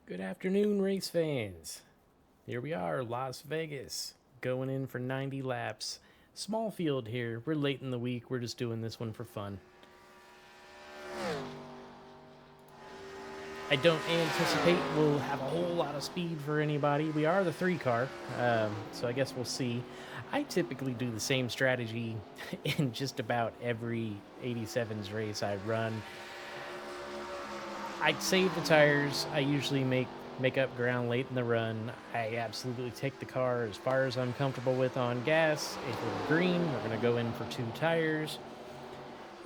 Good afternoon, race fans. Here we are, Las Vegas, going in for 90 laps. Small field here. We're late in the week. We're just doing this one for fun. I don't anticipate we'll have a whole lot of speed for anybody. We are the 3 car, so I guess we'll see. I typically do the same strategy in just about every 87s race I run. I save the tires. I usually make up ground late in the run. I absolutely take the car as far as I'm comfortable with on gas. If we're green, we're going to go in for 2 tires,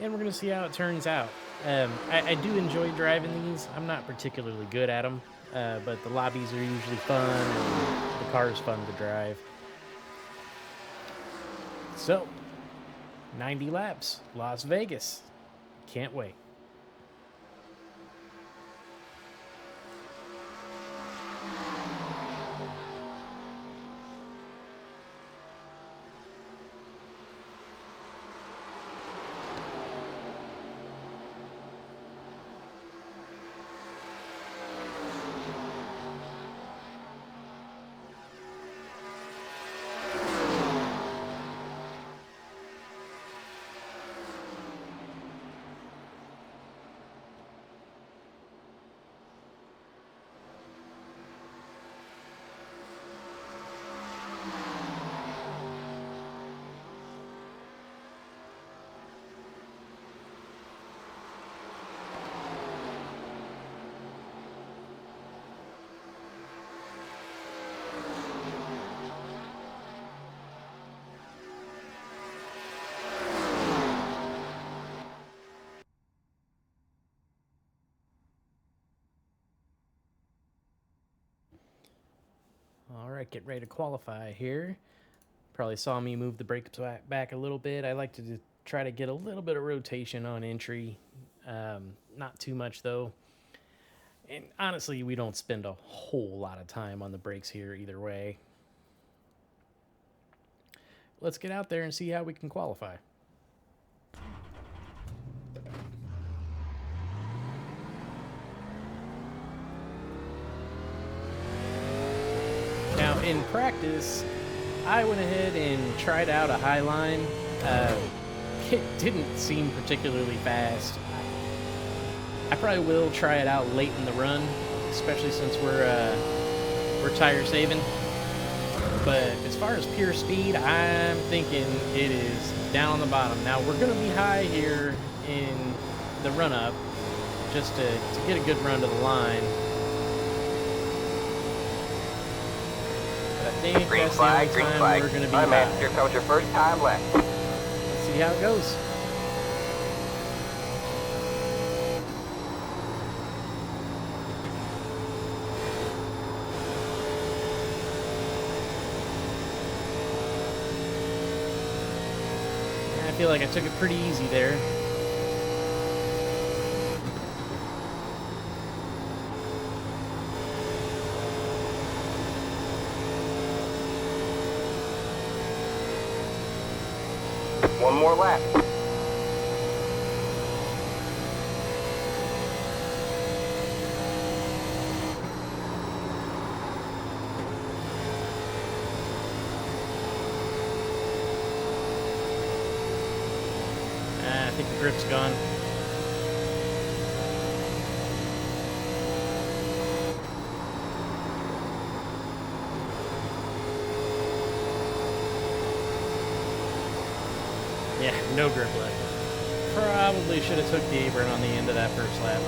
and we're going to see how it turns out. I do enjoy driving these. I'm not particularly good at them, but the lobbies are usually fun, and the car is fun to drive. So, 90 laps, Las Vegas. Can't wait. All right, get ready to qualify here. Probably saw me move the brakes back a little bit. I like to try to get a little bit of rotation on entry. Not too much, though. And honestly, we don't spend a whole lot of time on the brakes here either way. Let's get out there and see how we can qualify. Now, in practice, I went ahead and tried out a high line. It didn't seem particularly fast. I probably will try it out late in the run, especially since we're tire saving. But as far as pure speed, I'm thinking it is down on the bottom. Now we're going to be high here in the run up, just to get a good run to the line. But I think Green that's flag, the only green time flag. we're going to be All right, man, high. here comes your first time left. Let's see how it goes. I feel like I took it pretty easy there. One more lap. I think the grip's gone. Yeah, no grip left. Probably should have took the apron on the end of that first lap.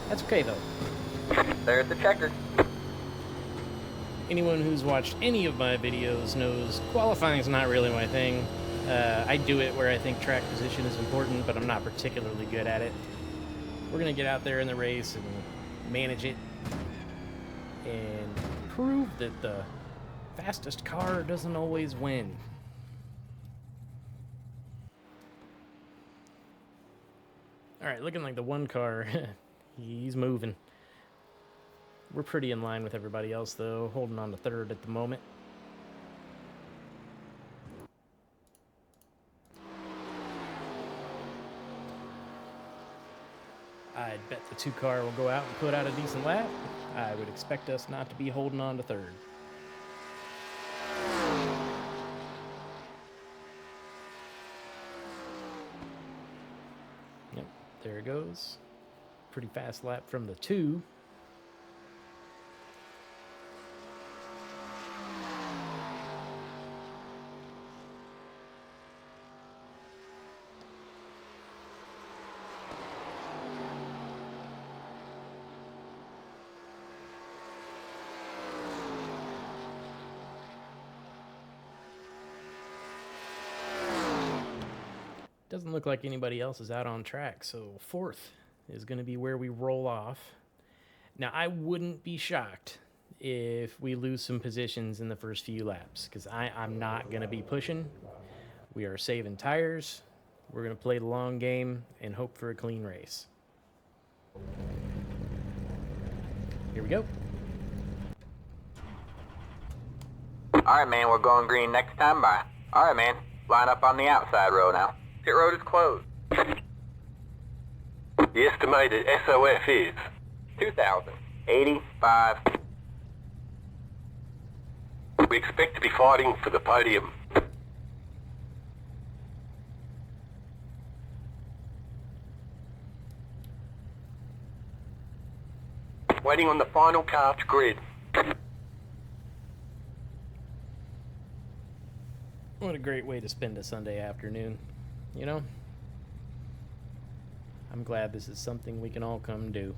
That's okay, though. There's the checker. Anyone who's watched any of my videos knows qualifying is not really my thing. I do it where I think track position is important, but I'm not particularly good at it. We're going to get out there in the race and manage it and prove that the fastest car doesn't always win. All right, looking like the 1 car, he's moving. We're pretty in line with everybody else, though, holding on to 3rd at the moment. I I'd bet the 2 car will go out and put out a decent lap. I would expect us not to be holding on to third. Yep, there it goes. Pretty fast lap from the 2. Doesn't look like anybody else is out on track, so 4th is going to be where we roll off. Now, I wouldn't be shocked if we lose some positions in the first few laps, because I'm not going to be pushing. We are saving tires. We're going to play the long game and hope for a clean race. Here we go. All right, man, we're going green next time by. All right, man, line up on the outside row now. Pit road is closed. The estimated SOF is 2,085. we expect to be fighting for the podium. Waiting on the final car to grid. What a great way to spend a Sunday afternoon, you know? I'm glad this is something we can all come do.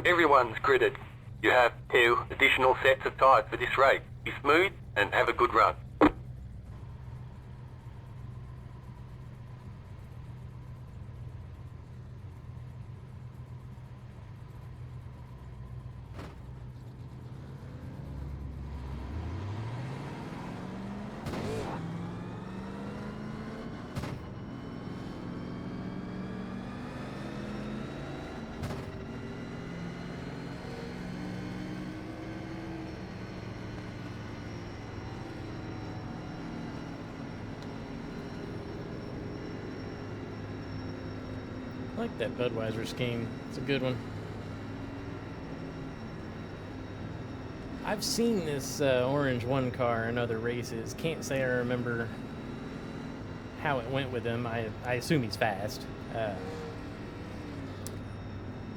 Everyone's gridded. You have 2 additional sets of tyres for this race. Be smooth and have a good run. I like that Budweiser scheme. It's a good one. I've seen this orange 1 car in other races. Can't say I remember how it went with him. I assume he's fast. I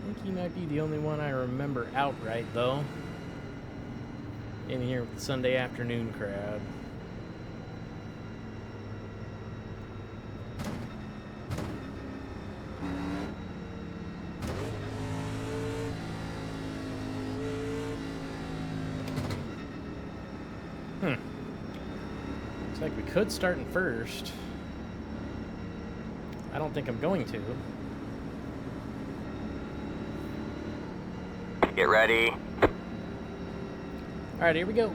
think he might be the only one I remember outright, though. In here with the Sunday afternoon crowd. Looks like we could start in first. I don't think I'm going to. Get ready. All right, here we go.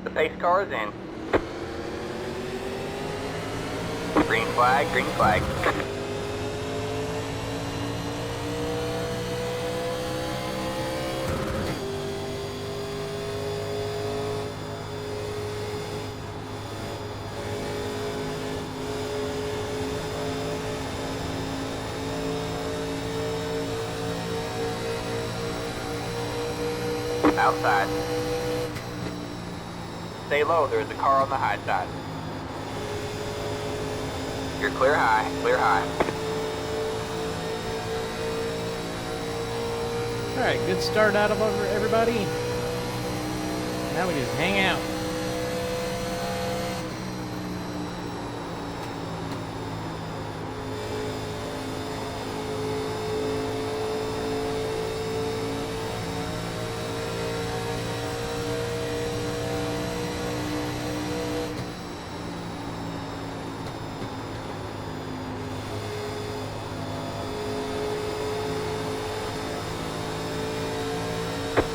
The pace car is in. Green flag, green flag. Outside. Stay low, there's a car on the high side. You're clear high, clear high. Alright, good start out of everybody. Now we just hang out.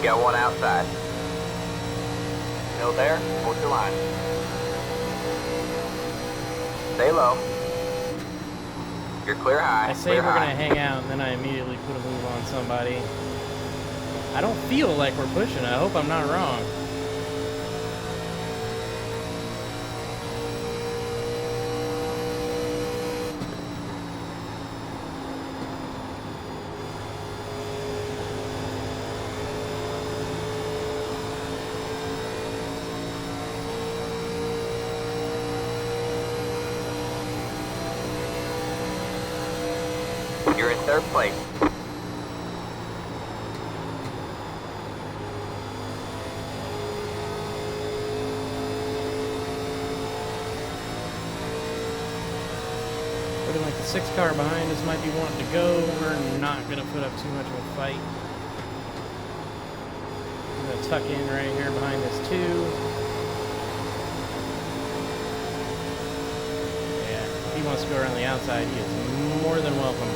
Got one outside. Still there? Hold your line. Stay low. You're clear high. I say clear we're high. gonna hang out, and then I immediately put a move on somebody. I don't feel like we're pushing. I hope I'm not wrong. You're in third place. Looking like the 6 car behind us might be wanting to go. We're not going to put up too much of a fight. I'm going to tuck in right here behind this 2. Yeah, if he wants to go around the outside, he is more than welcome.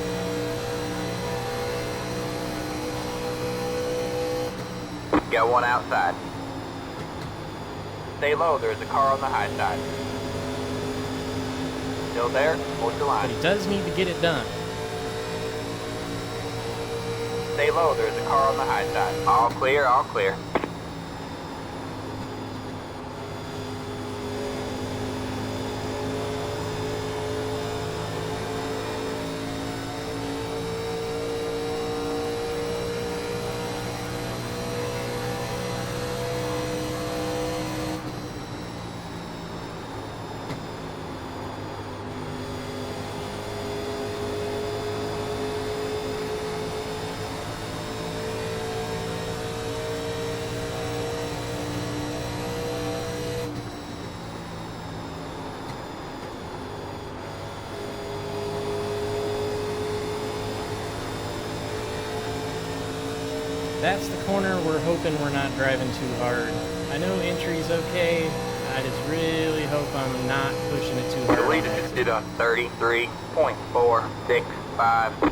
Got one outside. Stay low, there is a car on the high side. Still there? Hold your line. But he does need to get it done. Stay low, there is a car on the high side. All clear, all clear. That's the corner we're hoping we're not driving too hard. I know entry's okay. I just really hope I'm not pushing it too hard. The leader just did a 33.465.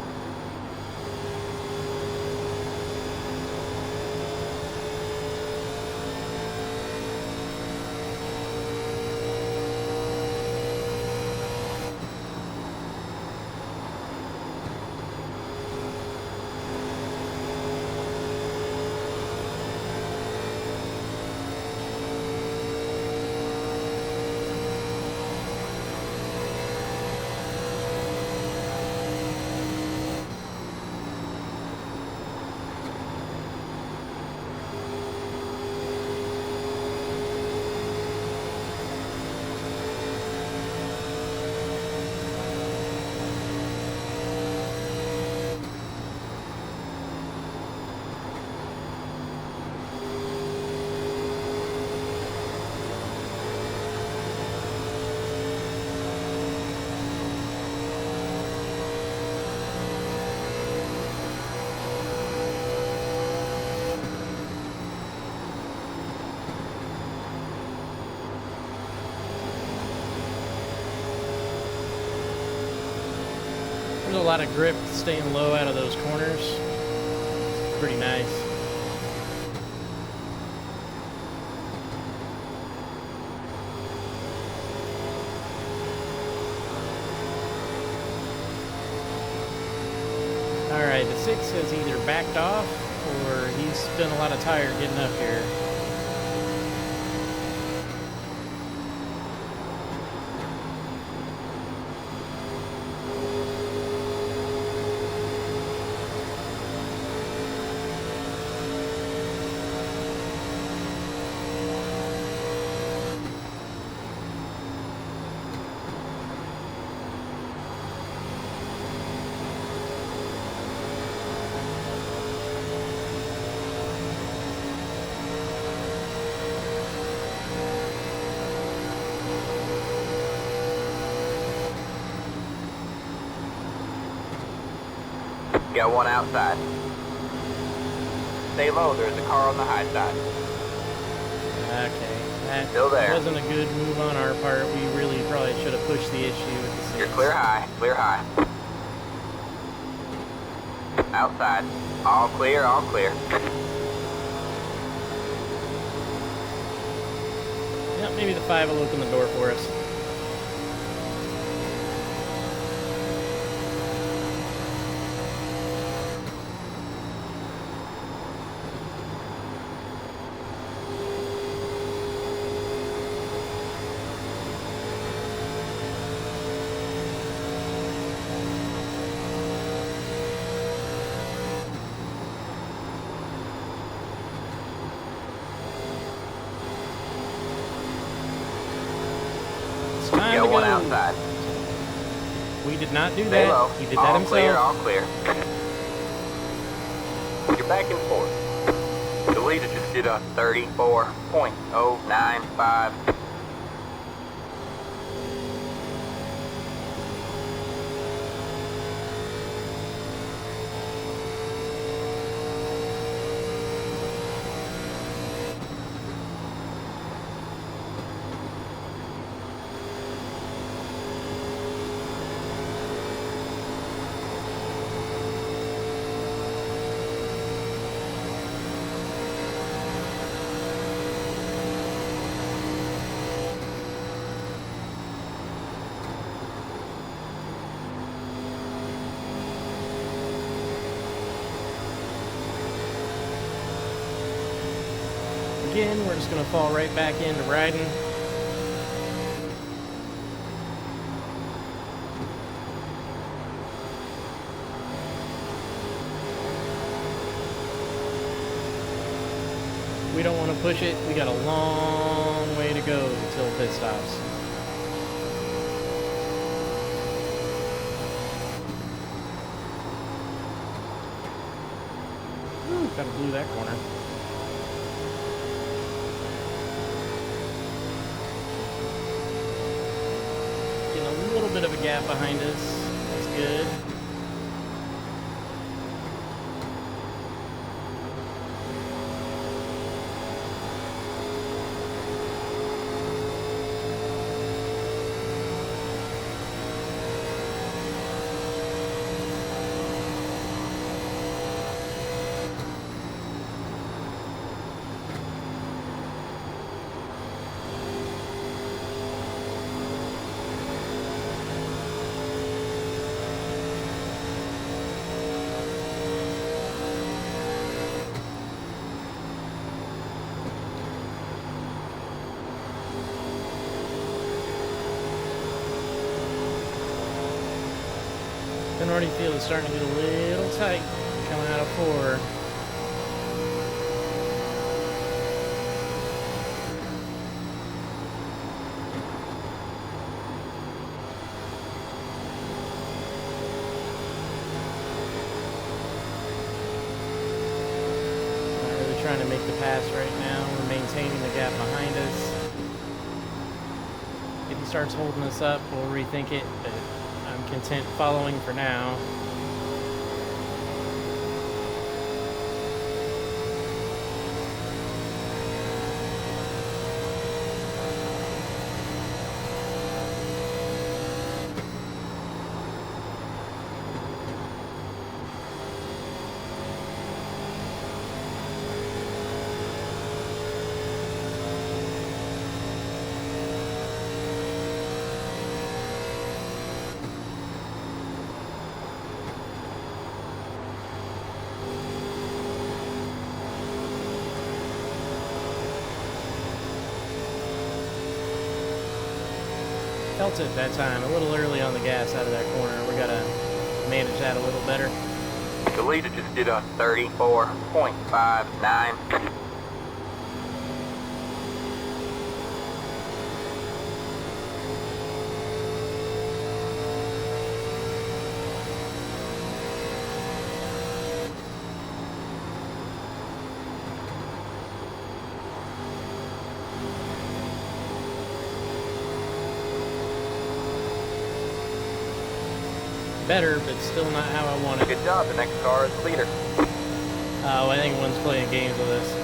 There's a lot of grip staying low out of those corners. It's pretty nice. Alright, the 6 has either backed off or he's spent a lot of tire getting up here. Got one outside. Stay low, there's a car on the high side. Okay, that Still there. wasn't a good move on our part. We really probably should have pushed the issue with the 6. You're clear high, clear high. Outside. All clear, all clear. Maybe the 5 will open the door for us. It's time Got to one go. outside. We did not do Stay that. low. He did that All himself. clear, all clear. You're back and forth. The leader just did a 34.095. Again, we're just going to fall right back into riding. We don't want to push it. We got a long way to go until pit stops. Ooh, kind of blew that corner. Getting a little bit of a gap behind us. That's good. I can already feel it's starting to get a little tight coming out of 4. Not really trying to make the pass right now. We're maintaining the gap behind us. If he starts holding us up, we'll rethink it, but I'm content following for now. Felt it that time, a little early on the gas out of that corner. We gotta manage that a little better. The leader just did a 34.59. Better, but still not how I want it. Good job, the next car is the leader. Oh, I think one's playing games with us.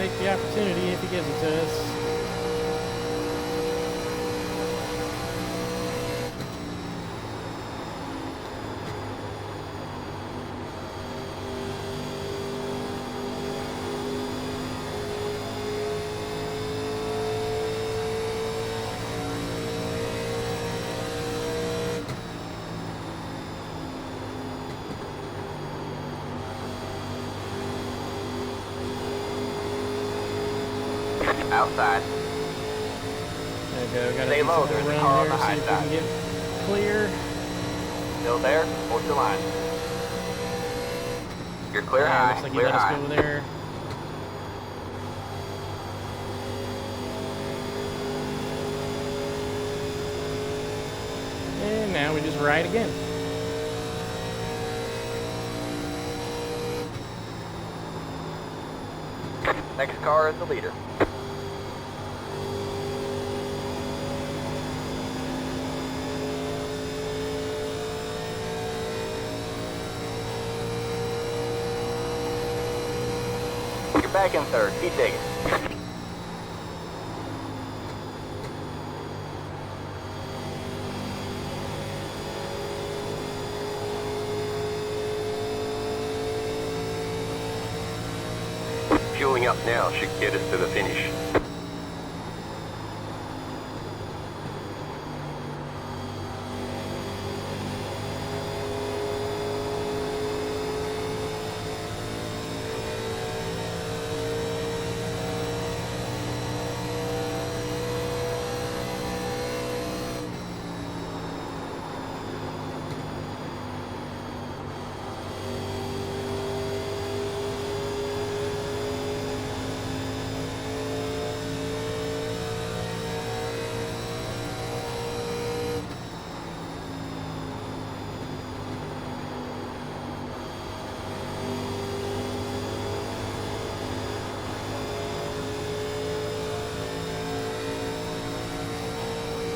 take the opportunity if he gives it to us. Outside. There we go. Gotta Stay do low, something there's a around car on here, the high see if we can side. get clear. Still there? Hold your line. You're clear Yeah, high, looks like he clear let us high. go there. And now we just ride again. Next car is the leader. You're back in third. Keep digging. Fueling up now should get us to the finish.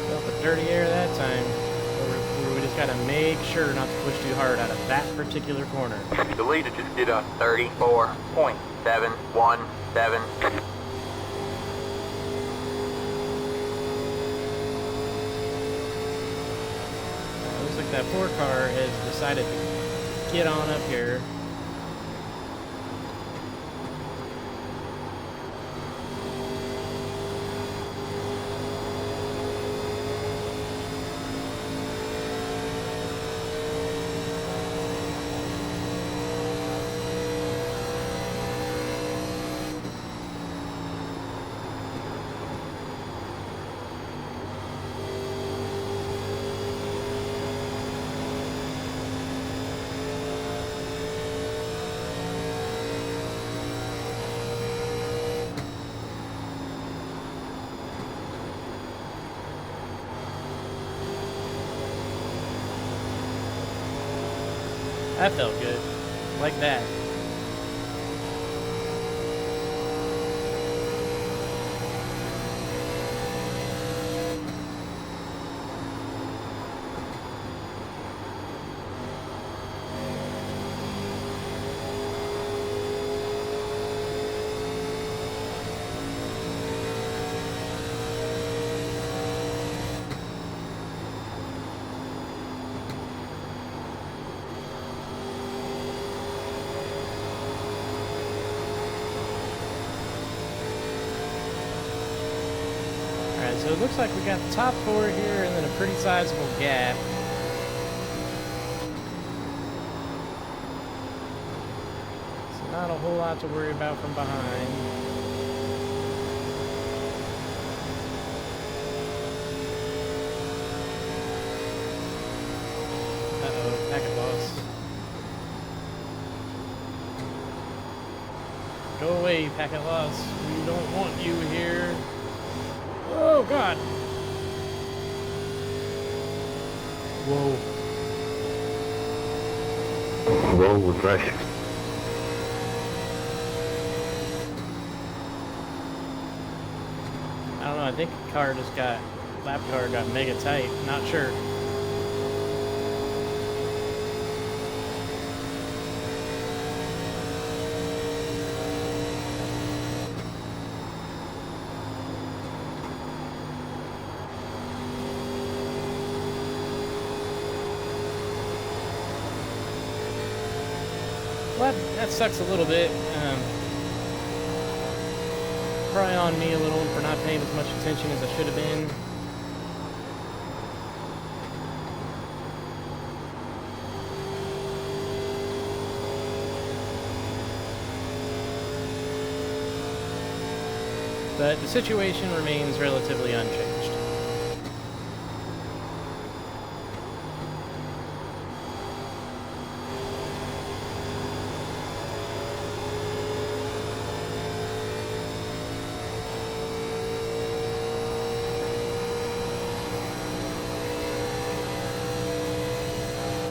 Felt the dirty air that time. We just gotta make sure not to push too hard out of that particular corner. The leader just did us. 34.717. Looks like that poor car has decided to get on up here. That felt good. Like that. Alright, so it looks like we got the top four here and then a pretty sizable gap. So not a whole lot to worry about from behind. Uh-oh, packet loss. Go away, packet loss. We don't want you here. Oh, God. Whoa. Whoa, we're fresh. I don't know, I think the car just got, lap car got mega tight. Not sure. that sucks a little bit. Probably on me a little for not paying as much attention as I should have been. But the situation remains relatively unchanged.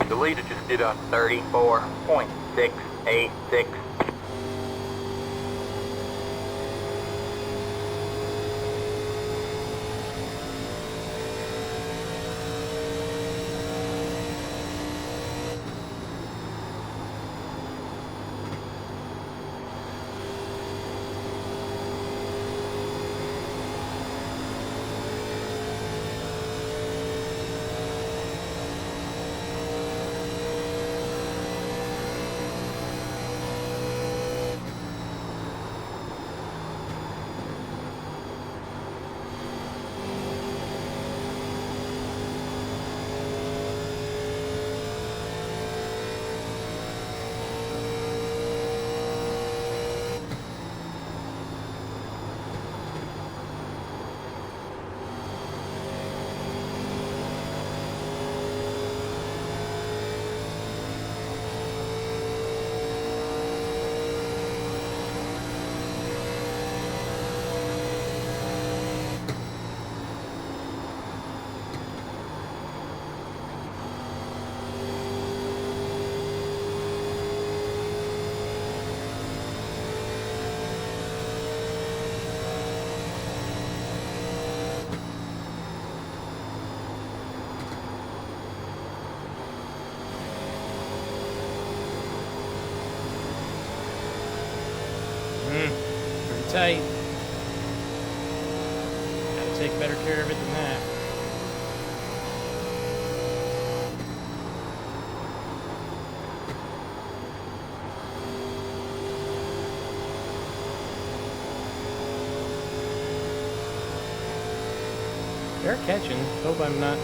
The leader just did a 34.686. Pretty tight. Gotta take better care of it than that. They're catching. Hope I'm not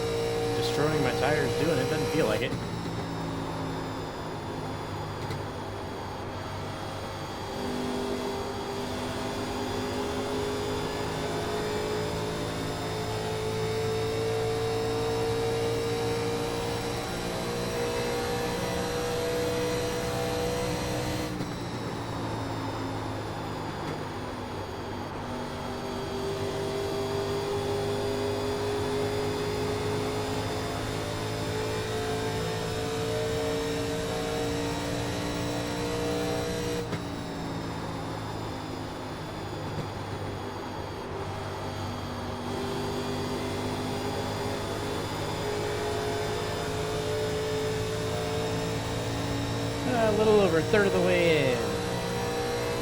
destroying my tires doing it. Doesn't feel like it. A little over a third of the way in.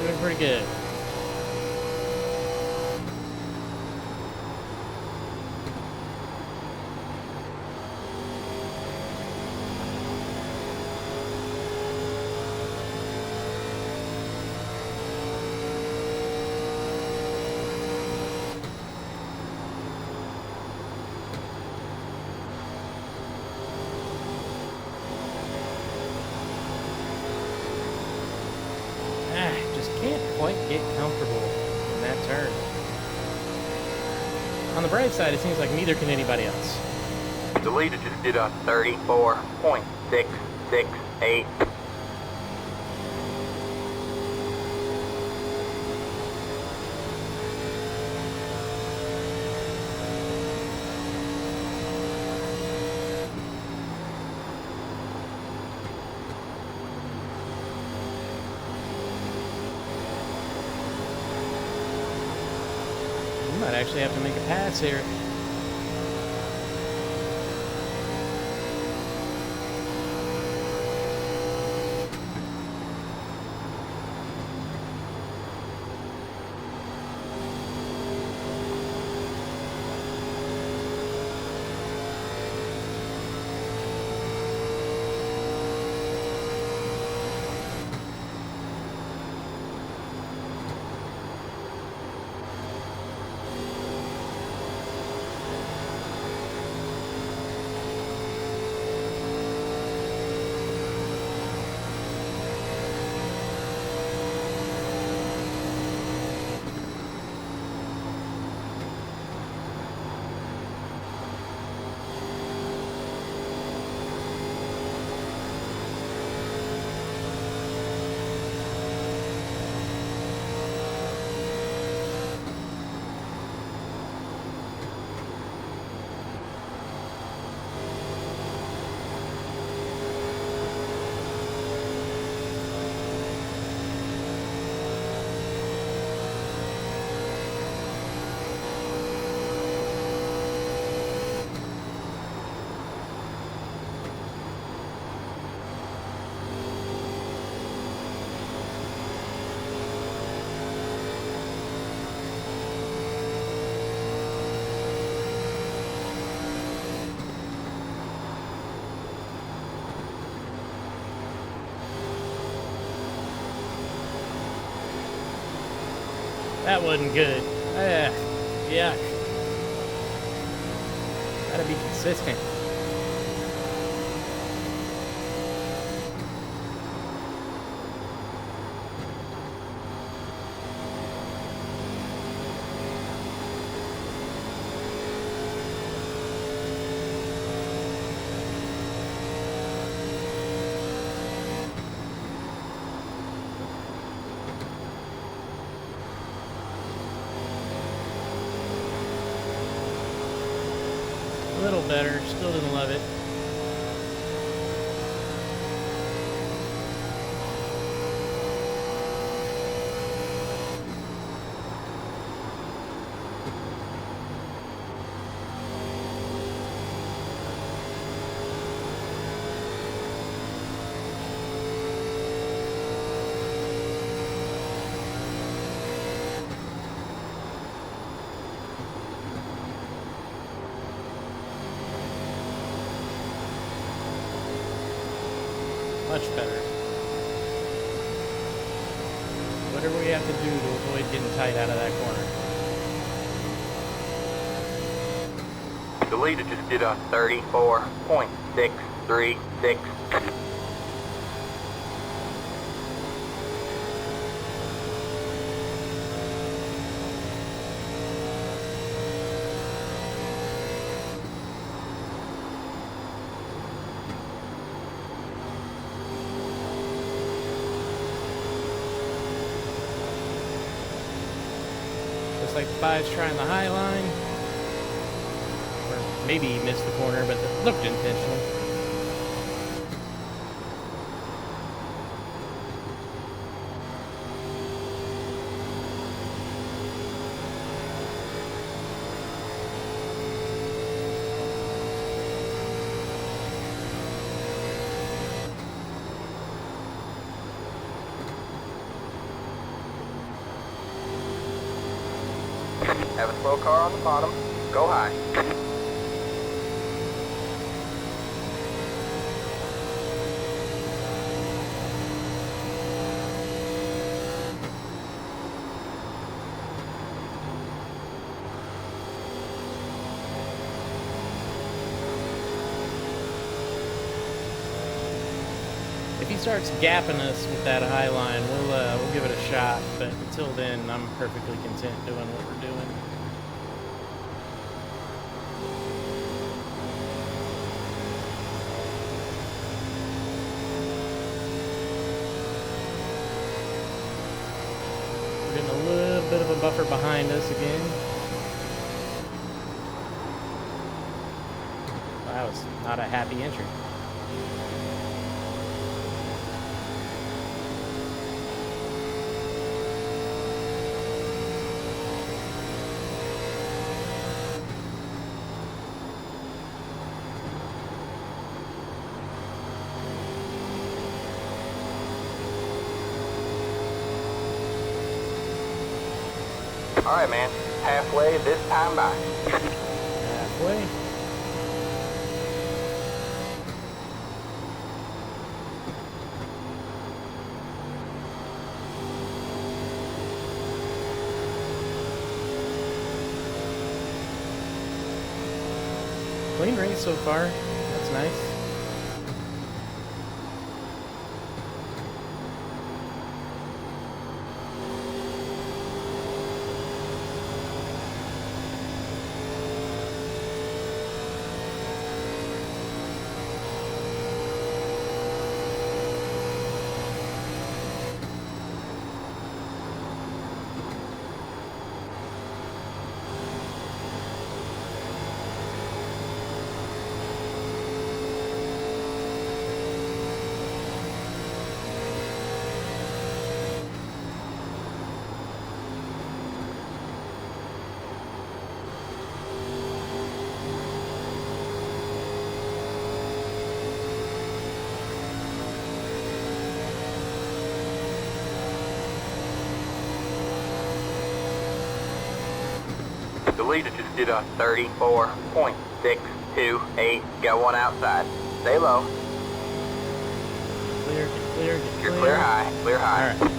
Doing pretty good. Just can't quite get comfortable in that turn. On the bright side, it seems like neither can anybody else. The leader just did a 34.668. We might actually have to make a pass here. That wasn't good. Yuck. Gotta be consistent. A little better, still didn't love it. Much better. Whatever we have to do to avoid getting tight out of that corner. The leader just did a 34.636. Looks like the 5's trying the high line. Or maybe he missed the corner, but it looked intentional. Have a slow car on the bottom. Go high. If he starts gapping us with that high line, we'll give it a shot. But until then, I'm perfectly content doing what we're doing. We're getting a little bit of a buffer behind us again. That was not a happy entry. Alright, man. Halfway this time by. Halfway. Clean race so far. That's nice. The leader just did a 34.628. Got one outside. Stay low. Clear, get clear, get You're clear. clear high. Clear high. Alright.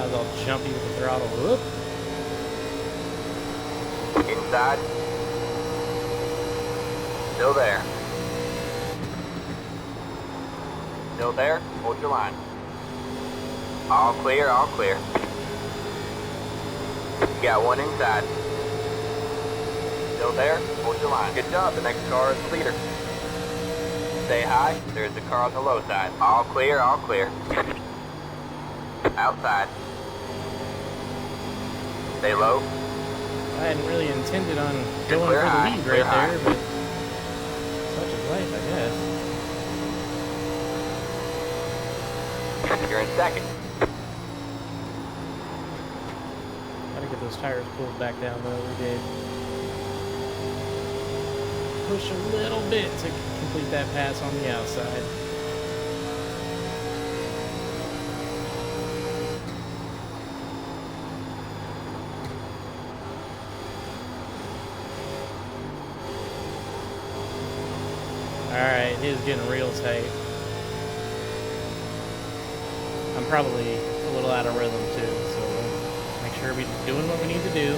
was all jumpy with the throttle. Whoop. Inside. Still there. Still there? Hold your line. All clear, all clear. You got one inside. Still there? Hold your line. Good job, the next car is the leader. Stay high, there's the car on the low side. All clear, all clear. Outside. Stay low. I hadn't really intended on going for Clear the high, lead clear right high. there, but such is life, I guess. You're in second. Gotta get those tires pulled back down though, we did. Push a little bit to complete that pass on the outside. Alright, it is getting real tight. I'm probably a little out of rhythm too, so we'll make sure we're doing what we need to do.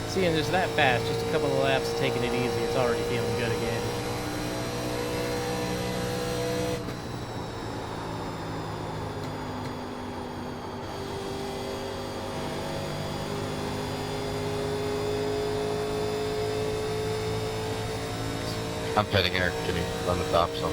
Seeing just that fast, just a couple of laps of taking it easy, it's already feeling good again. I'm pitting here. Can you run the tops on?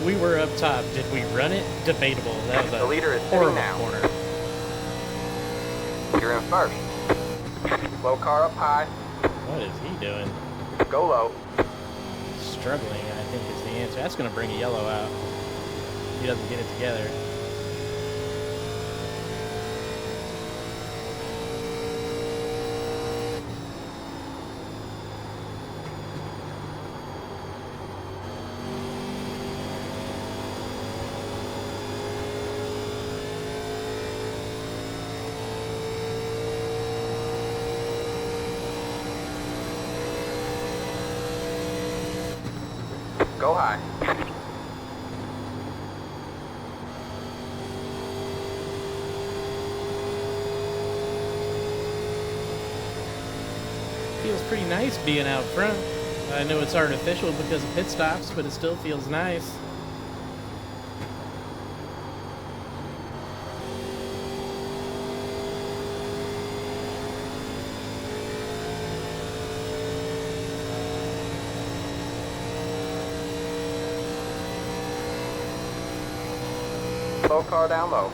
We were up top. Did we run it? Debatable. That was a The leader is sitting horrible now. corner. You're in first. Slow car up high. What is he doing? Go low. Struggling, I think, is the answer. That's going to bring a yellow out. If he doesn't get it together. Go high. Feels pretty nice being out front. I know it's artificial because of pit stops, but it still feels nice. Slow car down low.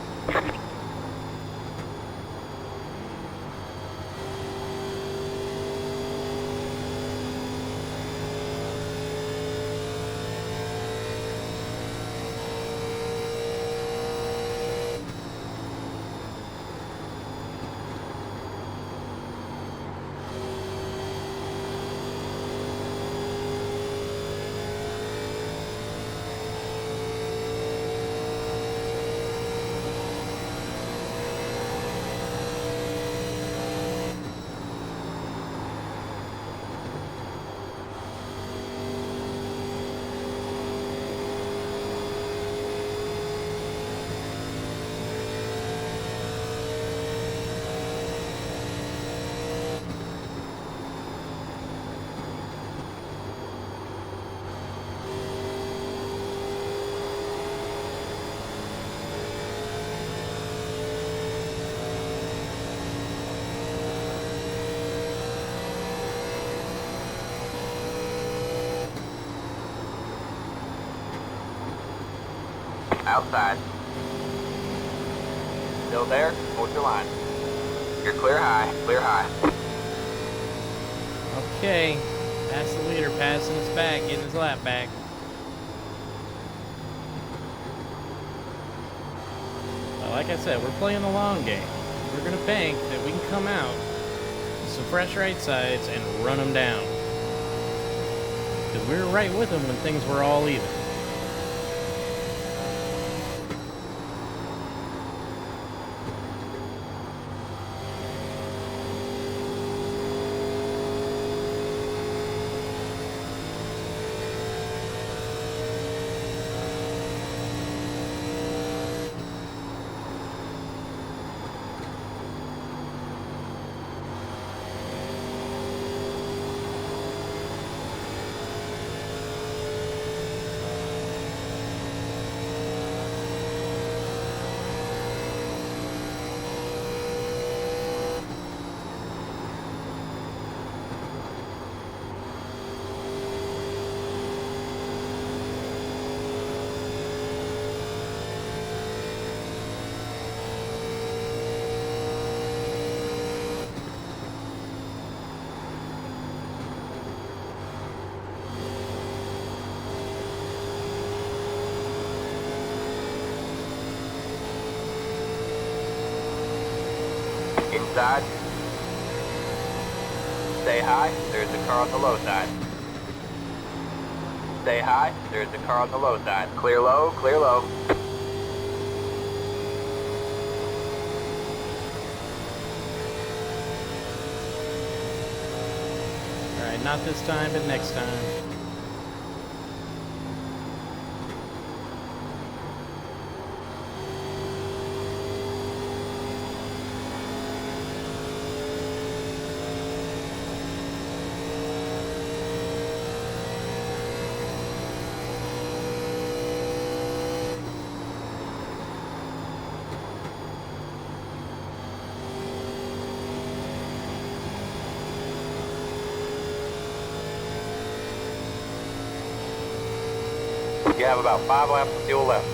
Outside. Still there? Hold your line. You're clear high, clear high. Okay. Pass the leader, passing us back, getting his lap back. Well, like I said, we're playing the long game. We're going to bank that we can come out with some fresh right sides and run them down. Because we were right with them when things were all even. Inside. Stay high, there's a car on the low side. Stay high, there's a car on the low side. Clear low, clear low. Alright, not this time, but next time. You have about 5 laps of fuel left.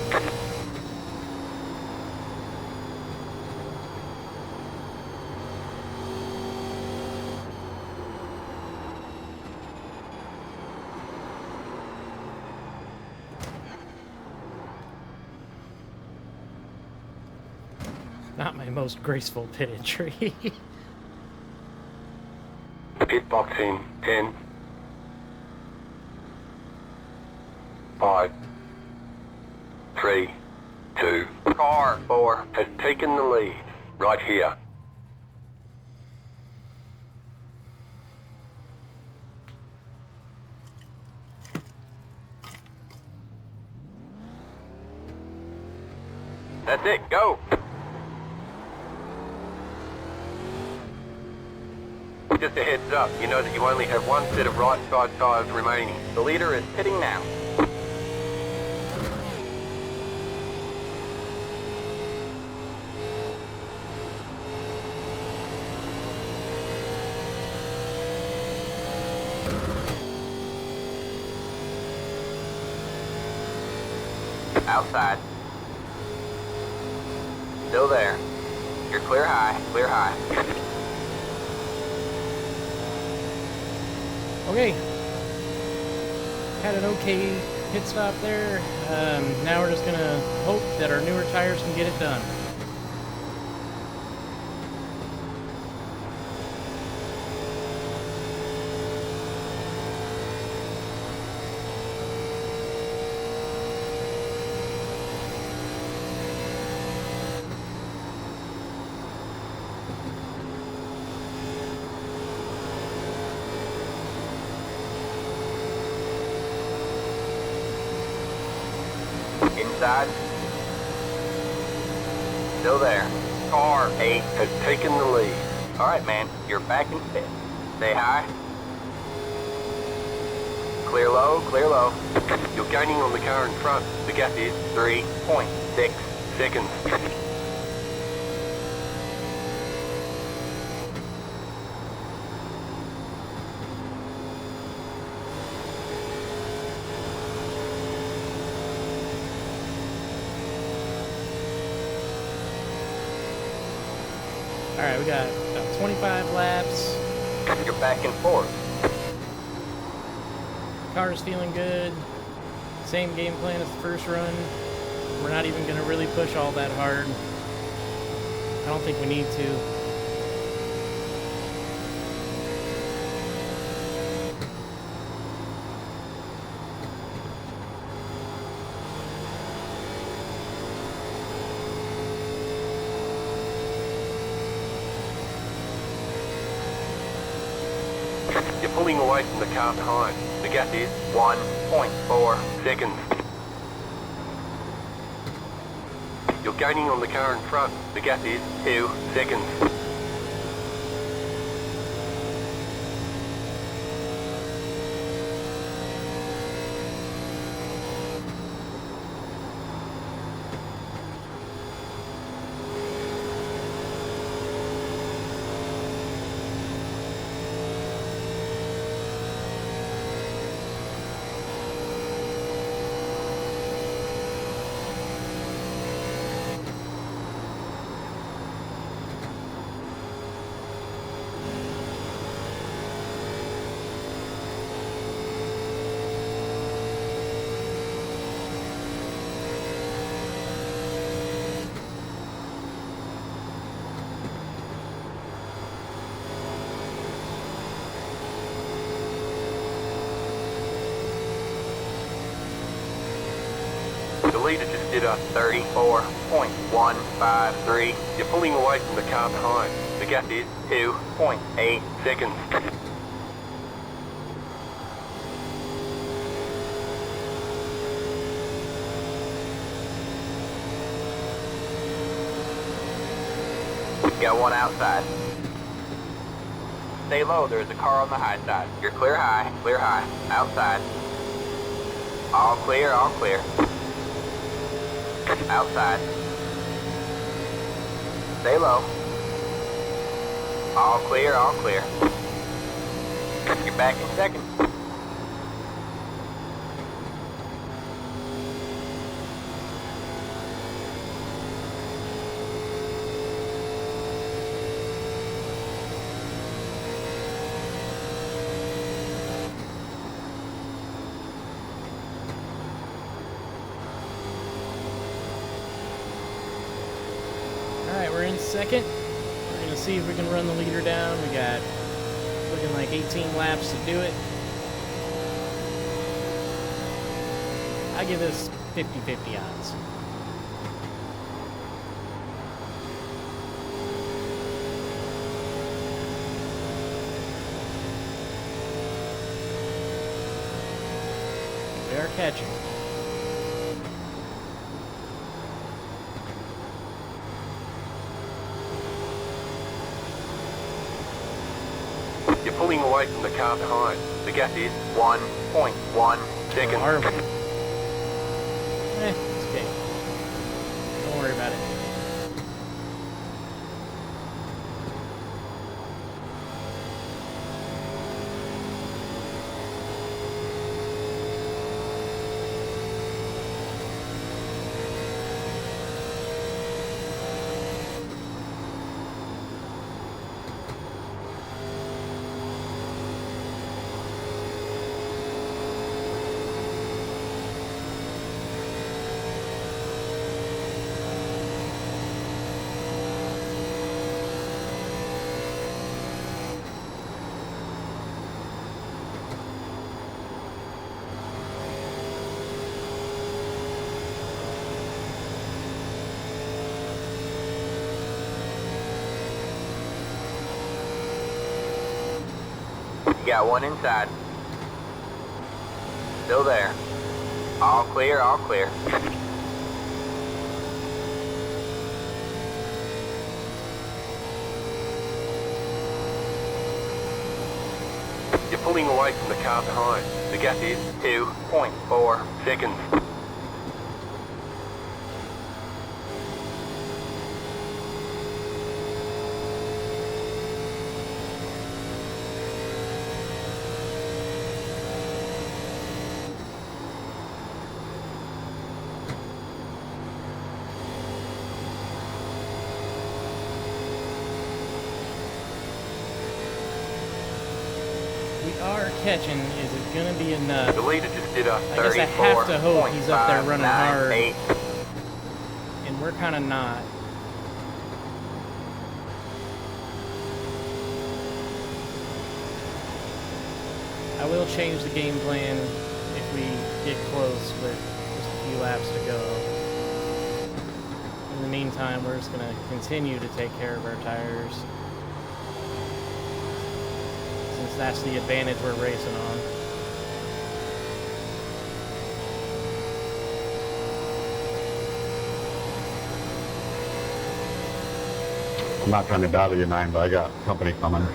Not my most graceful pit entry. Pit box in 10, 5, 3, 2. Car 4 Has taken the lead right here. That's it, go! Just a heads up, you know that you only have one set of right side tyres remaining. The leader is pitting now. Outside. Still there. You're clear high, clear high. Okay. Had an okay pit stop there. Now we're just gonna hope that our newer tires can get it done. Inside. Still there. Car 8 Has taken the lead. Alright, man, you're back in fifth. Stay high. Clear low, clear low. You're gaining on the car in front. The gap is 3.6 seconds. All right, we got about 25 laps. You're back in fourth. Car's feeling good. Same game plan as the first run. We're not even going to really push all that hard. I don't think we need to. You're pulling away from the car behind. The gap is 1.4 seconds. You're gaining on the car in front. The gap is 2 seconds. The leader just did a 34.153. You're pulling away from the car behind. The gap is 2.8 seconds. Got one outside. Stay low, there's a car on the high side. You're clear high, outside. All clear, all clear. Outside. Stay low. All clear, all clear. You're back in second. Alright, we're in second. We're going to see if we can run the leader down. We got looking like 18 laps to do it. I give this 50-50 odds. We are catching. You're pulling away from the car behind. The gap is 1.1 seconds. Are we? It's okay. Don't worry about it. You got one inside. Still there. All clear, all clear. You're pulling away from the car behind. The gap is 2.4 seconds. catching. Is it going to be enough? The leader just did a I guess I have to hope he's up there running hard. 34.598. And we're kind of not. I will change the game plan if we get close with just a few laps to go. In the meantime, we're just going to continue to take care of our tires, since that's the advantage we're racing on. I'm not trying to bother you, Nine, but I got company coming.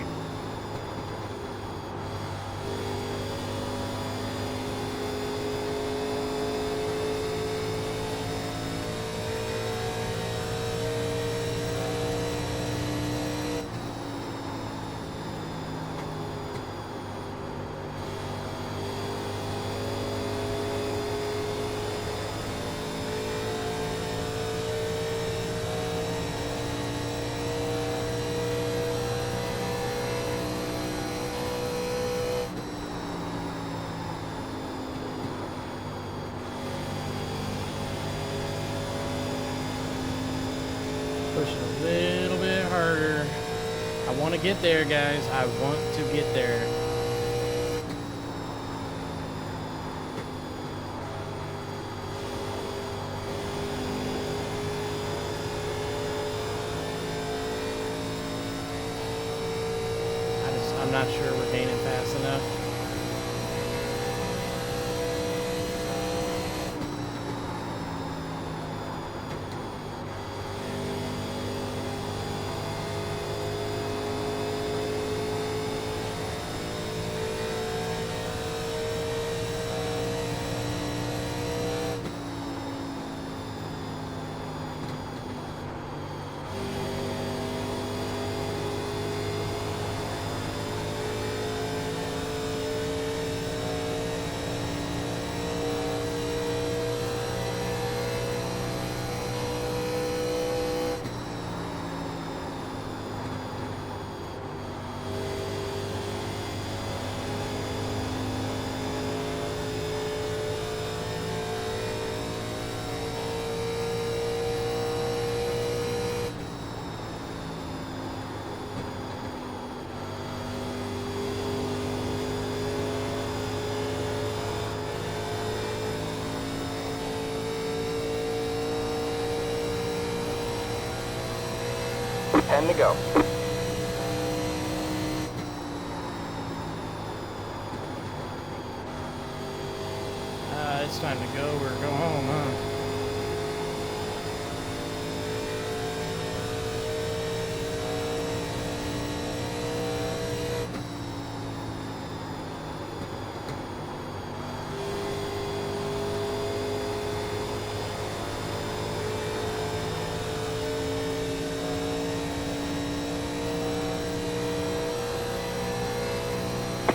Pushing a little bit harder. I want to get there, guys. I want to get there. I'm not sure we're gaining fast enough. Ten to go. It's time to go or go home, huh?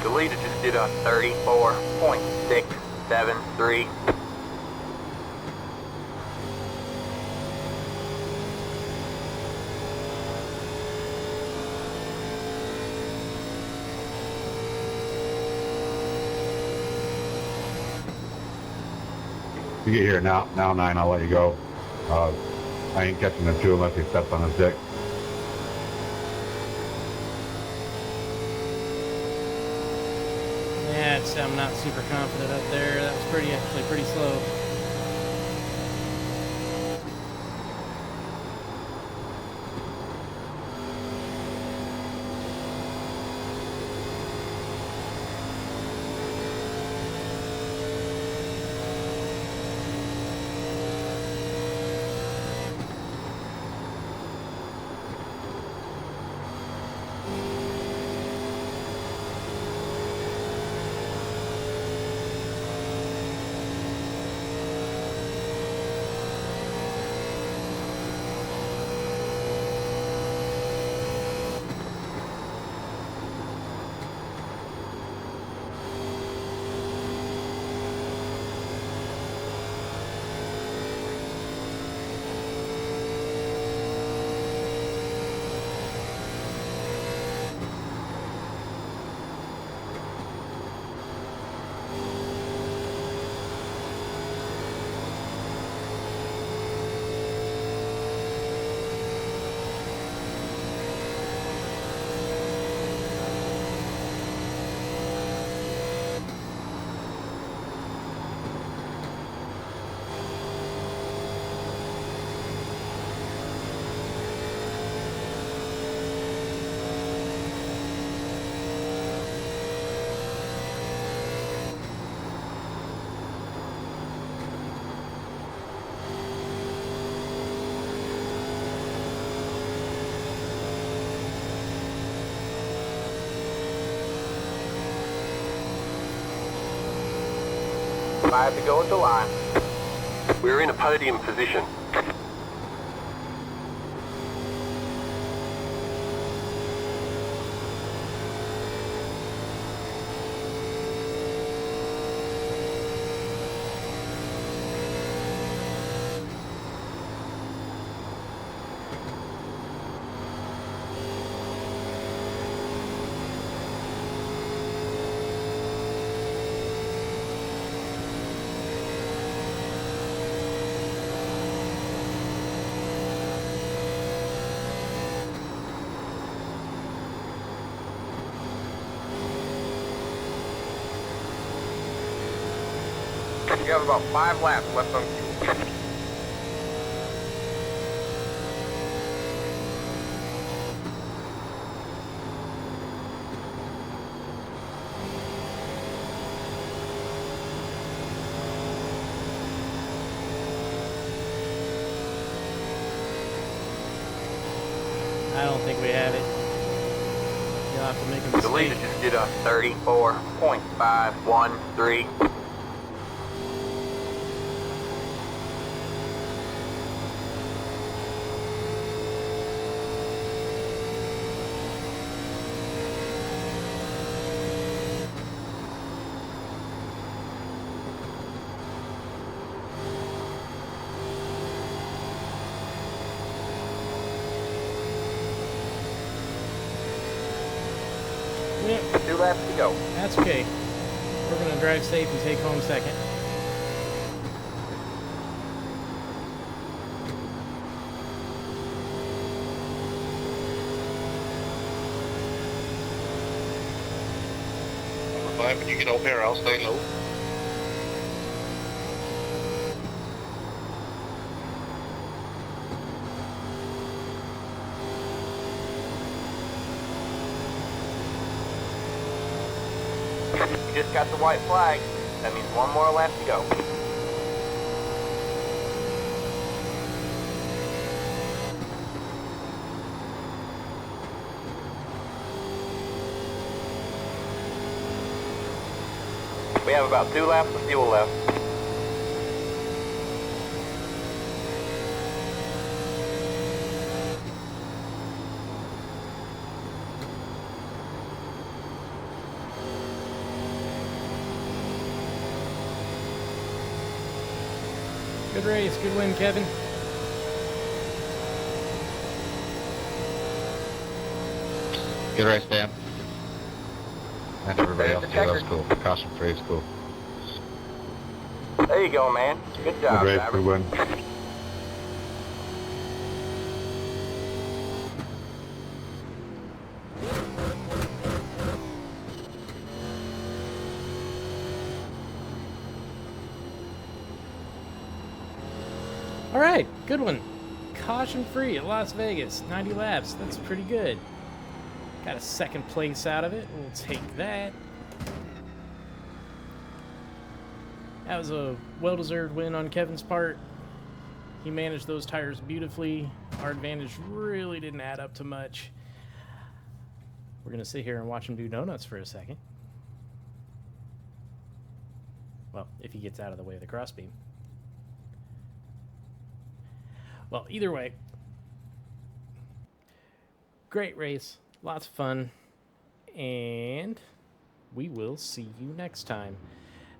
The leader just did a 34.673. You get here now, Nine, I'll let you go. I ain't catching the two unless he steps on his dick. Yeah, I'm not super confident up there. That was actually pretty slow. 5 to go at the line. We're in a podium position. You have about 5 laps left on cue. I don't think we have it. You'll have to make a The leader mistake. just did a 34.513. Yeah, 2 laps to go. that's okay. We're going to drive safe and take home second. Number 5, when you get up here, I'll stay low. You just got the white flag. That means 1 more lap to go. We have about 2 laps of fuel left. Good race. Good win, Kevin. Good race, Dan. And everybody else, There's the too. That was checker. cool. Caution free is cool. There you go, man. Good Good job, race, driver. good win. All right, good one. Caution free at Las Vegas, 90 laps. That's pretty good. Got a second place out of it. We'll take that. That was a well-deserved win on Kevin's part. He managed those tires beautifully. Our advantage really didn't add up to much. We're going to sit here and watch him do donuts for a second. Well, if he gets out of the way of the crossbeam. Well, either way, great race, lots of fun, and we will see you next time.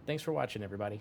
Thanks for watching, everybody.